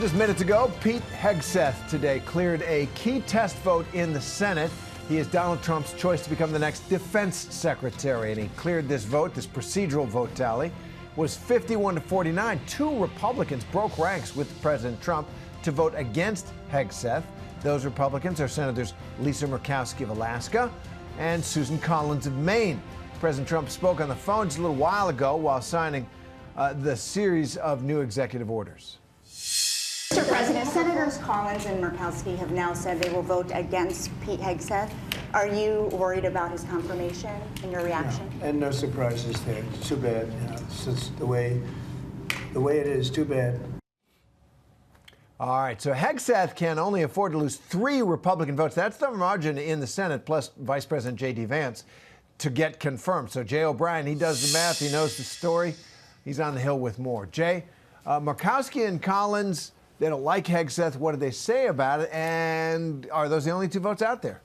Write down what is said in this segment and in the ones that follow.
Just minutes ago, Pete Hegseth today cleared a key test vote in the Senate. He is Donald Trump's choice to become the next defense secretary, and he cleared this vote. This procedural vote tally was 51-49. Two Republicans broke ranks with President Trump to vote against Hegseth. Those Republicans are Senators Lisa Murkowski of Alaska and Susan Collins of Maine. President Trump spoke on the phone just a little while ago while signing the series of new executive orders. Mr. President, Senators Collins and Murkowski have now said they will vote against Pete Hegseth. Are you worried about his confirmation and your reaction? No, and no surprises there. It's too bad. It's just the way it is. Too bad. All right, so Hegseth can only afford to lose 3 Republican votes. That's the margin in the Senate, plus Vice President J.D. Vance, to get confirmed. So Jay O'Brien, he does the math. He knows the story. He's on the Hill with more. Jay, Murkowski and Collins, they don't like Hegseth. What do they say about it? And are those the only 2 votes out there?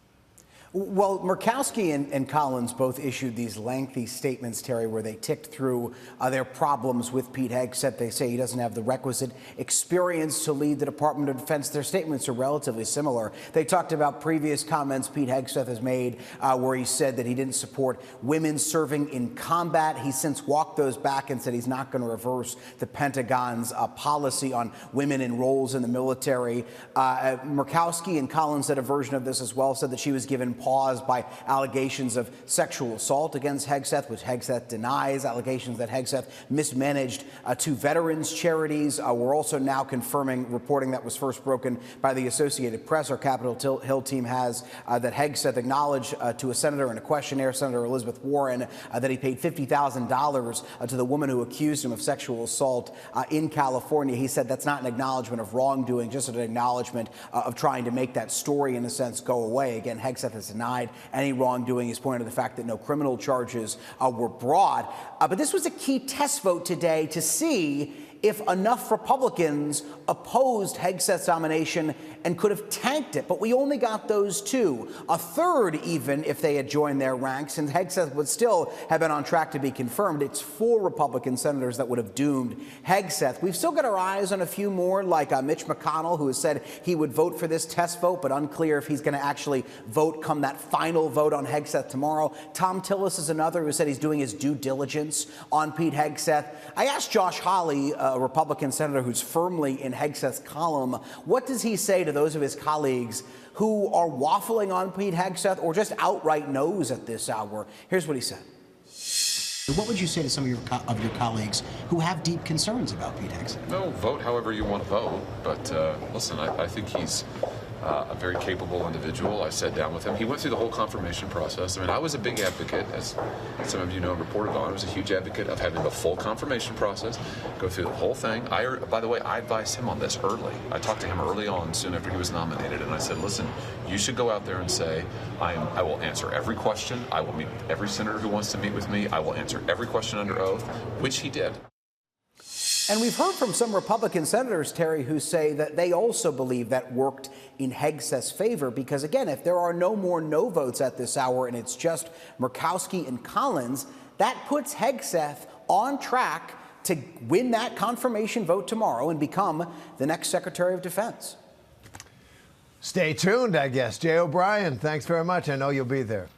Well, Murkowski and Collins both issued these lengthy statements, Terry, where they ticked through their problems with Pete Hegseth. They say he doesn't have the requisite experience to lead the Department of Defense. Their statements are relatively similar. They talked about previous comments Pete Hegseth has made where he said that he didn't support women serving in combat. He's since walked those back and said he's not going to reverse the Pentagon's policy on women in roles in the military. Murkowski and Collins said a version of this as well, said that she was given pause by allegations of sexual assault against Hegseth, which Hegseth denies. Allegations that Hegseth mismanaged 2 veterans charities. We're also now confirming reporting that was first broken by the Associated Press. Our Capitol Hill team has that Hegseth acknowledged to a senator in a questionnaire, Senator Elizabeth Warren, that he paid $50,000 to the woman who accused him of sexual assault in California. He said that's not an acknowledgement of wrongdoing, just an acknowledgement of trying to make that story, in a sense, go away. Again, Hegseth has denied any wrongdoing. He's pointed to the fact that no criminal charges were brought. But this was a key test vote today to see if enough Republicans opposed Hegseth's nomination and could have tanked it. But we only got those 2. A third, even, if they had joined their ranks, and Hegseth would still have been on track to be confirmed. It's 4 Republican senators that would have doomed Hegseth. We've still got our eyes on a few more, like Mitch McConnell, who has said he would vote for this test vote, but unclear if he's going to actually vote come that final vote on Hegseth tomorrow. Tom Tillis is another who said he's doing his due diligence on Pete Hegseth. I asked Josh Hawley, a Republican senator who's firmly in Hegseth's column, what does he say to those of his colleagues who are waffling on Pete Hegseth or just outright no's at this hour? Here's what he said. What would you say to some of your colleagues who have deep concerns about Pete Hegseth? No, vote however you want to vote. But listen, I think he's a very capable individual. I sat down with him. He went through the whole confirmation process. I mean, I was a big advocate, as some of you know, reported on. I was a huge advocate of having the full confirmation process, go through the whole thing. By the way, I advised him on this early. I talked to him early on, soon after he was nominated, and I said, listen, you should go out there and say, I will answer every question. I will meet every senator who wants to meet with me. I will answer every question under oath, which he did. And we've heard from some Republican senators, Terry, who say that they also believe that worked in Hegseth's favor because, again, if there are no more no votes at this hour and it's just Murkowski and Collins, that puts Hegseth on track to win that confirmation vote tomorrow and become the next Secretary of Defense. Stay tuned, I guess. Jay O'Brien, thanks very much. I know you'll be there.